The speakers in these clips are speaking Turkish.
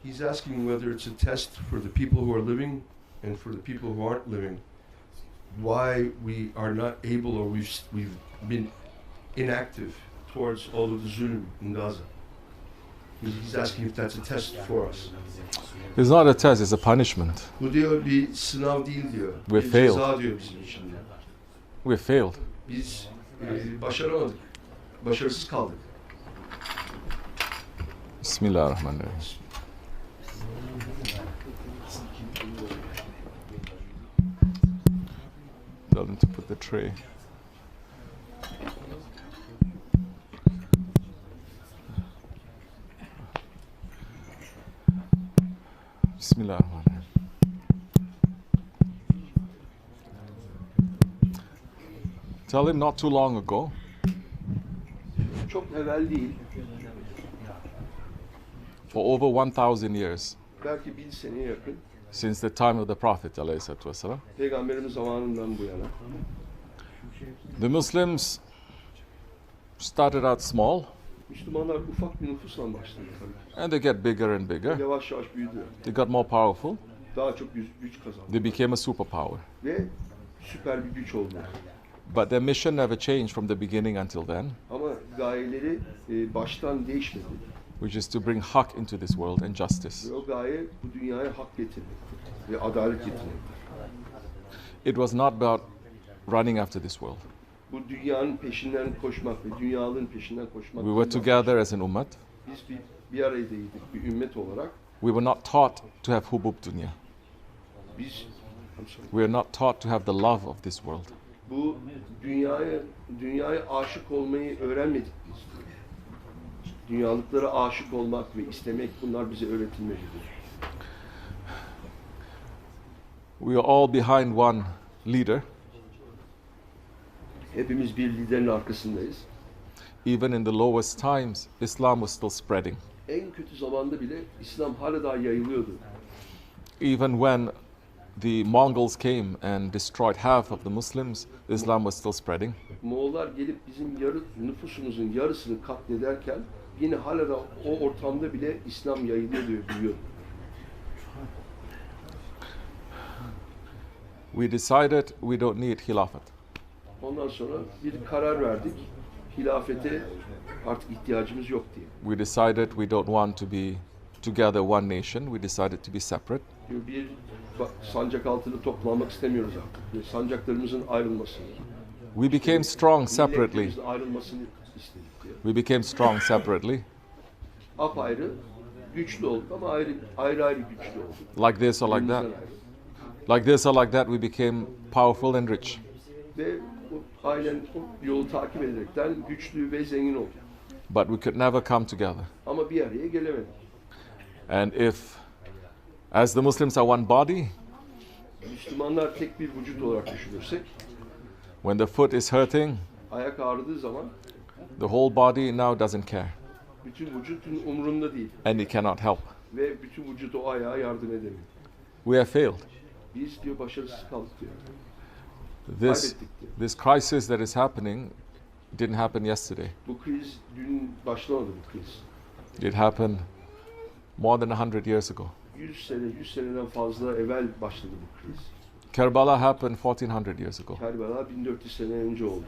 He's asking whether it's a test for the people who are living and for the people who aren't living. Why we are not able, or we've been inactive towards all of the zulm in Gaza. He's asking if that's a test for us. It's not a test, it's a punishment. Bu diyor bir sınav değil diyor. We Bir failed. ceza diyor bizim için diyor. We failed. Biz başaramadık. Başarısız kaldık. Bismillahirrahmanirrahim. Tell them to put the tray. Bismillahirrahmanirrahim. Tell him not too long ago, Çok evvel değil, for over 1,000 years, belki 1000 seneye yakın, since the time of the Prophet ﷺ, Peygamberimiz zamanından bu yana the Muslims started out small Müslümanlar ufak bir nüfusla başladı tabii. and they get bigger and bigger. Yavaş yavaş büyüdü. They got more powerful. Daha çok güç kazandı. They became a superpower. Ve süper bir güç oldu. But their mission never changed from the beginning until then, Ama gayeleri baştan değişmedi. which is to bring haqq into this world and justice. Ve o gaye bu dünyaya hak getirmektir ve adalet getirmektir. It was not about running after this world. Bu dünyanın peşinden koşmak ve dünyanın peşinden koşmak. We were together as an ummah. Biz bir aradaydık bir ümmet olarak. We were not taught to have hubub dunya. Biz We are not taught to have the love of this world. bu dünyaya aşık olmayı öğrenmedik biz. Dünyalıklara aşık olmak ve istemek, bunlar bize öğretilmelidir. We are all behind one leader. Hepimiz bir liderin arkasındayız. Even in the lowest times, Islam was still spreading. En kötü zamanda bile İslam hala daha yayılıyordu. Even when the Mongols came and destroyed half of the Muslims, Islam was still spreading. Moğollar gelip bizim nüfusumuzun yarısını katlederken yine hala da o ortamda bile İslam yayılıyor diyor, biliyor. We decided we don't need khilafat. Ondan sonra bir karar verdik. Hilafete artık ihtiyacımız yok diye. We decided we don't want to be together one nation. We decided to be separate. Diyor, bir sancak altında toplanmak istemiyoruz artık. Diyor, sancaklarımızın ayrılmasını. We became strong separately. Milletlerimizin ayrılmasını istedik diyor. We became strong separately, Apayrı güçlü olduk ama ayrı güçlü olduk. like this or like that. Birbirimizden ayrı. Like this or like that, we became powerful and rich. Ve aynen o yolu takip ederekten güçlü ve zengin olduk. But we could never come together. Ama bir araya gelemedik. And if, as the Muslims are one body, Müslümanlar tek bir vücut olarak düşünürsek, when the foot is hurting, ayak ağrıdığı zaman the whole body now doesn't care. bütün vücutun umurunda değil. And it cannot help. Ve bütün vücut o ayağa yardım edemiyor. We have failed. Biz diyor başarısız kaldık diyor. This, Kaybettik diyor. this crisis that is happening didn't happen yesterday. Bu kriz dün başlamadı bu kriz. It happened more than 100 years ago. 100 seneden fazla evvel başladı bu kriz. Kerbala happened 1400 years ago. Kerbela 1400 sene önce oldu.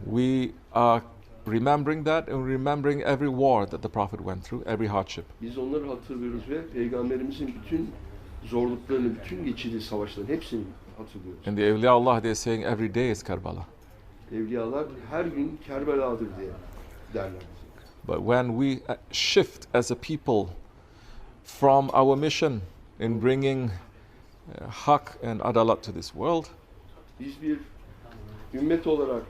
We are remembering that and remembering every war that the Prophet went through, every hardship. Biz onları hatırlıyoruz ve Peygamberimizin bütün zorluklarını, bütün geçirdiği savaşların hepsini hatırlıyoruz. And the awliyaullah, they're saying every day is Karbala. Evliyalar her gün Kerbela'dır diye derler. But when we shift as a people from our mission in bringing haq and adalat to this world, Biz bir ümmet olarak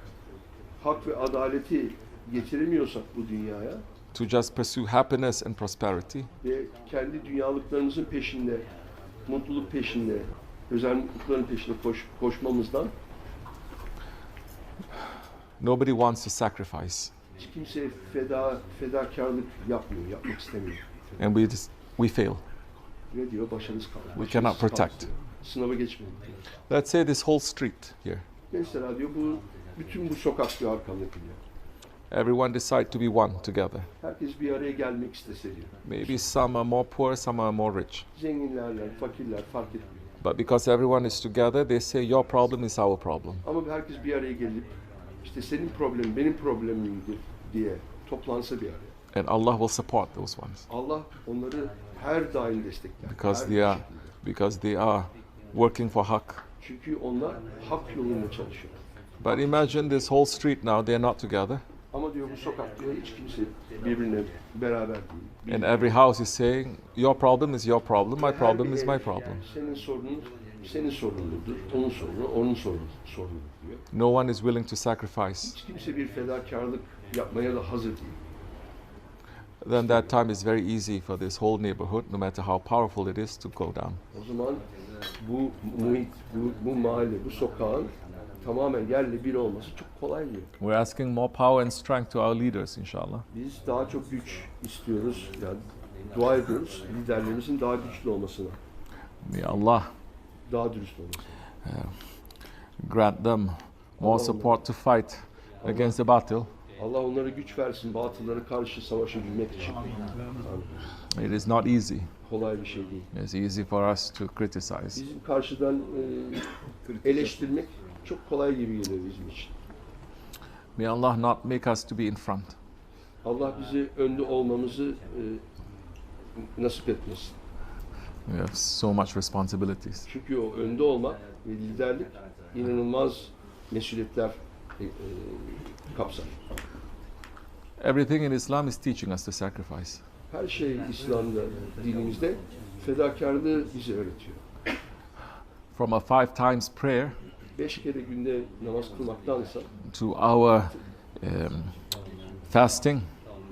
hak ve adaleti getiremiyorsak bu dünyaya to just pursue happiness and prosperity, ve kendi dünyalıklarımızın peşinde, mutluluk peşinde, özel mutlulukların peşinde koşmamızdan nobody wants to sacrifice. hiç kimse fedakarlık yapmak istemiyor. And we fail. Ve diyor başarısız kaldı. We cannot Başarısız kaldı protect. diyor. Sınava geçmedik diyor. Let's say this whole street here. Mesela diyor bütün bu sokak diyor arkamdaki diyor. everyone decide to be one together. Herkes bir araya gelmek istese diyor. Maybe some are more poor, some are more rich. Zenginlerle, fakirler fark etmiyor. But because everyone is together, they say your problem is our problem. Ama herkes bir araya gelip işte senin problemin benim problemimdir diye toplansa bir araya. And Allah will support those ones Allah onları her daim destekler. because her they bir are şekilde. because they are working for hak. Çünkü onlar hak yolunda çalışıyor. But imagine this whole street now, they're not together. Ama diyor bu sokakta hiç kimse birbirine beraber değil. And every house is saying, your problem is your problem, my Her problem bir is ev, my problem. Senin sorunun senin sorunudur, onun sorunu onun sorunudur diyor. No one is willing to sacrifice. Hiç kimse bir fedakarlık yapmaya da hazır değil. Then that time is very easy for this whole neighborhood, no matter how powerful it is, to go down. O zaman bu muhit, bu mahalle, bu sokağın tamamen yerle bir olması çok kolay diyor. We're asking more power and strength to our leaders, inshallah. Biz daha çok güç istiyoruz, yani dua ediyoruz liderlerimizin daha güçlü olmasına, May Allah daha dürüst olmasına. grant them more support to fight against the battle. Allah onlara güç versin batıllara karşı savaşabilmek için. Yani It is not easy. kolay bir şey değil. It's easy for us to criticize. Bizim karşıdan eleştirmek çok kolay gibi geliyor bizim için. May Allah not make us to be in front. Allah bize önde olmamızı nasip etmesin. We have so much responsibilities. Çünkü o önde olmak ve liderlik inanılmaz mesuliyetler kapsar. Everything in Islam is teaching us to sacrifice. Her şey İslam'da, dinimizde fedakarlığı bize öğretiyor. From a 5 times prayer 5 kere günde namaz kılmaktansa to our fasting,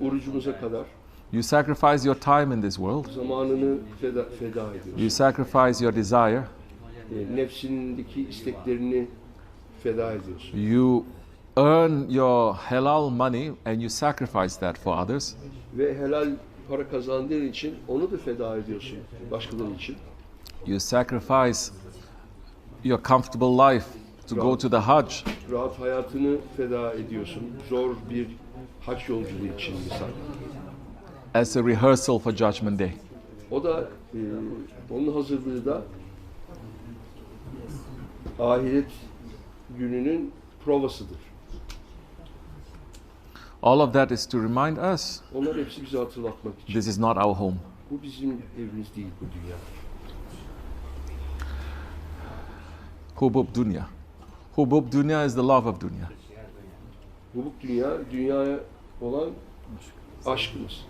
orucumuza kadar you sacrifice your time in this world. zamanını feda You ediyorsun. sacrifice your desire. Nefsindeki isteklerini feda ediyorsun. You earn your halal money and you sacrifice that for others. Ve helal para kazandığın için onu da feda ediyorsun başkaları için. You sacrifice your comfortable life to go to the Hajj. Rahat hayatını feda ediyorsun. Zor bir hac yolculuğu için misal. As a rehearsal for Judgment Day. O da onun hazırlığı da ahiret gününün provasıdır. All of that is to remind us Onlar hepsi bize hatırlatmak için. this is not our home. Bu bizim evimiz değil bu dünya. Hubub dunya. Hubub dunya is the love of dunya. Bu dünya, dünyaya olan aşkımız.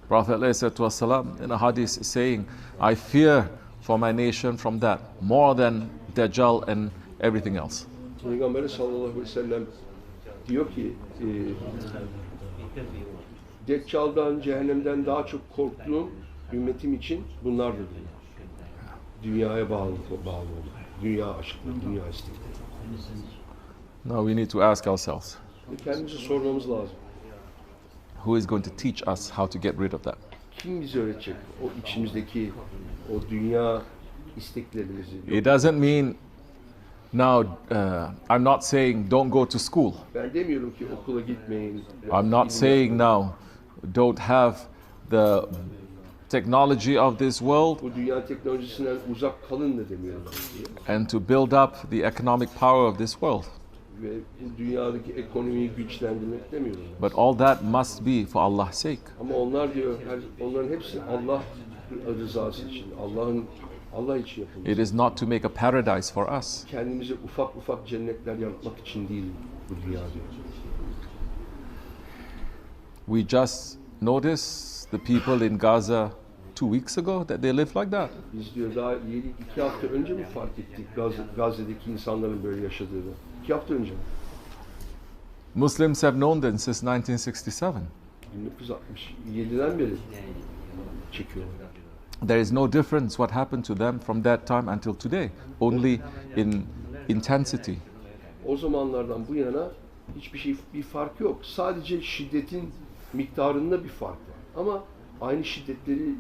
Prophet ﷺ in a hadith is saying, I fear for my nation from that more than Dajjal and everything else. Peygamber sallallahu aleyhi ve sellem diyor ki Deccal'dan, cehennemden daha çok korktuğum ümmetim için bunlardır diyor. Dünyaya bağlı olmak, dünya aşkı, dünya isteği. Now we need to ask ourselves, Ve kendimize sormamız lazım. who is going to teach us how to get rid of that? Kim bize öğretecek o içimizdeki o dünya isteklerimizi? It doesn't mean now, I'm not saying don't go to school. Ben demiyorum ki okula gitmeyin. I'm not saying now don't have the technology of this world Bu dünya teknolojisinden uzak kalın da demiyorum diye. and to build up the economic power of this world. Ve bu dünyadaki ekonomiyi güçlendirmek demiyorum. But all that must be for Allah's sake. Ama onlar diyor, onların hepsi Allah rızası için, Allah için yapılmış. It is not to make a paradise for us. Kendimize ufak ufak cennetler yaratmak için değil bu dünya diyor. We just noticed the people in Gaza 2 weeks ago that they live like that. Biz diyor daha 2 hafta önce mi fark ettik Gazze'deki insanların böyle yaşadığını? 2 hafta önce. Muslims have known them since 1967. 1967'den beri çekiyorlar. There is no difference what happened to them from that time until today, only in intensity. O zamanlardan bu yana bir fark yok. Sadece şiddetin miktarında bir fark var. Ama aynı şiddetleri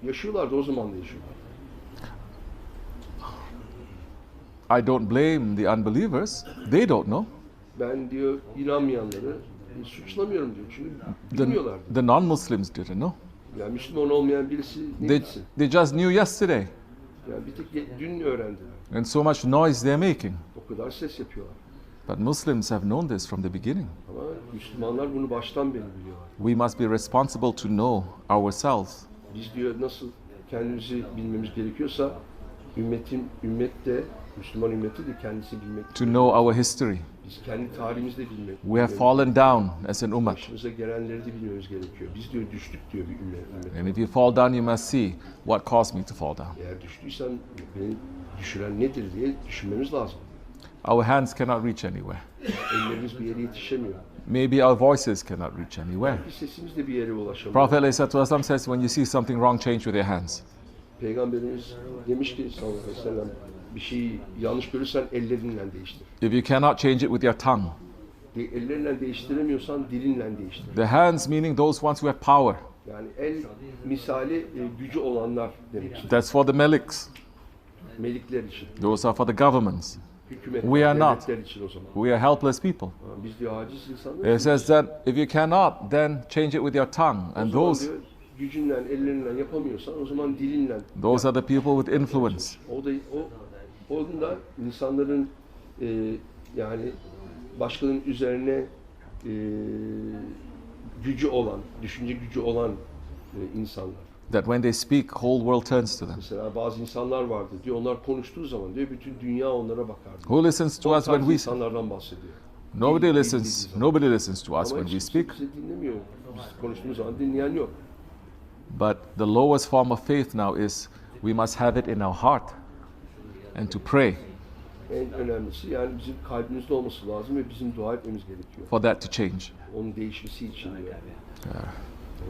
yaşıyorlardı, o zaman da yaşıyorlar. I don't blame the unbelievers. They don't know. Ben diyor inanmayanları suçlamıyorum diyor. Çünkü The, bilmiyorlar. the non-Muslims didn't know. Yani Müslüman olmayan birisi ne They, bilsin? they just knew yesterday. Yani bir tek dün öğrendiler. And so much noise they're making. O kadar ses yapıyorlar. But Muslims have known this from the beginning. Ama Müslümanlar bunu baştan beri biliyorlar. We must be responsible to know ourselves. Biz diyor nasıl kendimizi bilmemiz gerekiyorsa ümmet de Müslüman ümmeti de kendisi bilmek. To know our history. Biz kendi tarihimizi de bilmek. We have fallen down as an ummah. Başımıza gelenleri de bilmemiz gerekiyor. Biz diyor düştük diyor bir ümmet. And if you fall down, you must see what caused me to fall down. Eğer düştüysen beni düşüren nedir diye düşünmemiz lazım. Our hands cannot reach anywhere. Ellerimiz bir yere yetişemiyor. Maybe our voices cannot reach anywhere. Bir sesimiz de bir yere ulaşamıyor. Prophet ﷺ says, when you see something wrong, change with your hands. Peygamberimiz demiş ki sallallahu aleyhi ve sellem bir şeyi yanlış görürsen ellerinle değiştir. If you cannot change it with your tongue. Ellerinle değiştiremiyorsan dilinle değiştir. The hands meaning those ones who have power. Yani el misali gücü olanlar demek. That's for the meliks. Melikler için. Those are for the governments. Hükümet, We are not. devletler için o zaman. We are helpless people. Biz diyor aciz insanlar. It says that if you cannot, then change it with your tongue. O And zaman those diyor, gücünle, ellerinle yapamıyorsan o zaman dilinle. are the people with influence. Onun da insanların yani başkalarının üzerine gücü olan, düşünce gücü olan insanlar. That when they speak, whole world turns to them. Mesela bazı insanlar vardı diyor, onlar konuştuğu zaman diyor bütün dünya onlara bakardı. Who listens to O us when tarz we insanlardan bahsediyor. nobody listens to us Ama when we hiç speak. kimse dinlemiyor. Biz konuştuğumuz zaman dinleyen yok. But the lowest form of faith now is we must have it in our heart and to pray En önemlisi yani bizim kalbimizde olması lazım ve bizim dua etmemiz gerekiyor. for that to change. Onun değişmesi için diyor.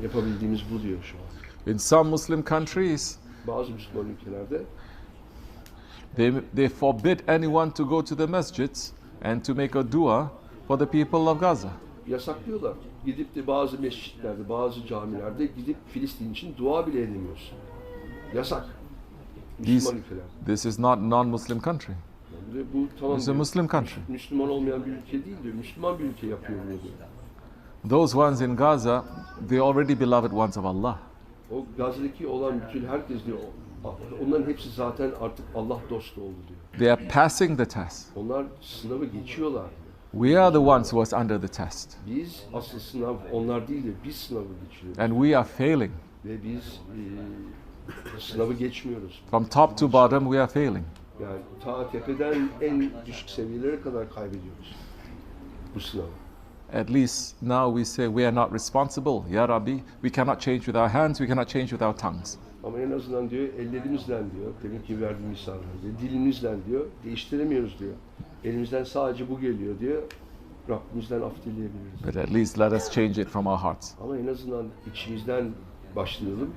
Yapabildiğimiz bu diyor şu an. In some Muslim countries, Bazı Müslüman ülkelerde they forbid anyone to go to the masjids and to make a dua for the people of Gaza. yasaklıyorlar. Gidip de bazı mescitlerde, bazı camilerde gidip Filistin için dua bile edemiyorsun. Yasak. Müslüman ülkeler. This is not non-Muslim country. Yani bu tamam It's a diyor, Muslim country. Müslüman olmayan bir ülke değil diyor. Müslüman bir ülke yapıyor bunu diyor. Those ones in Gaza, they already beloved ones of Allah. O Gazze'deki olan bütün herkes diyor, onların hepsi zaten artık Allah dostu oldu diyor. They are passing the test. Onlar sınavı geçiyorlar diyor. We are the ones who are under the test. Biz asıl sınav onlar değil de biz sınavı geçiyoruz. And we are failing. Ve biz sınavı geçmiyoruz. From top to bottom, we are failing. Yani ta tepeden en düşük seviyelere kadar kaybediyoruz bu sınavı. At least now we say we are not responsible. Ya Rabbi, we cannot change with our hands, we cannot change with our tongues. Ama en azından diyor ellerimizle diyor, demin ki verdiğim misaller diyor, dilimizle diyor, değiştiremiyoruz diyor. Elimizden sadece bu geliyor diyor, Rabbimizden af dileyebiliriz. But at least let us change it from our hearts. Ama en azından içimizden başlayalım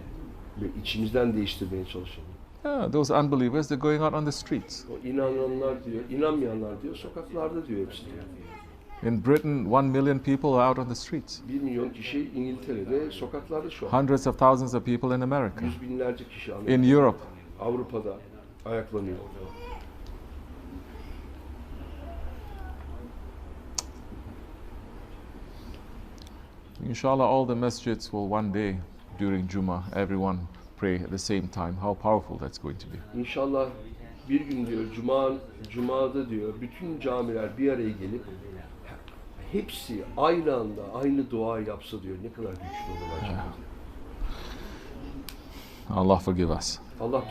ve içimizden değiştirmeye çalışalım. Yeah, those unbelievers, they're going out on the streets. O inananlar diyor, inanmayanlar diyor, sokaklarda diyor hepsi diyor. In Britain, 1 million people are out on the streets. 1 milyon kişi İngiltere'de sokaklarda şu an. Hundreds of thousands of people in America. Yüz binlerce kişi In Europe. Avrupa'da ayaklanıyor. Inshallah, all the masjids will one day, during Jummah, everyone pray at the same time. How powerful that's going to be. İnşallah bir gün diyor, Cuma'da diyor, bütün camiler bir araya gelip hepsi aynı anda aynı dua yapsa diyor, ne kadar güçlü olur acaba diyor. Allah forgive us. Allah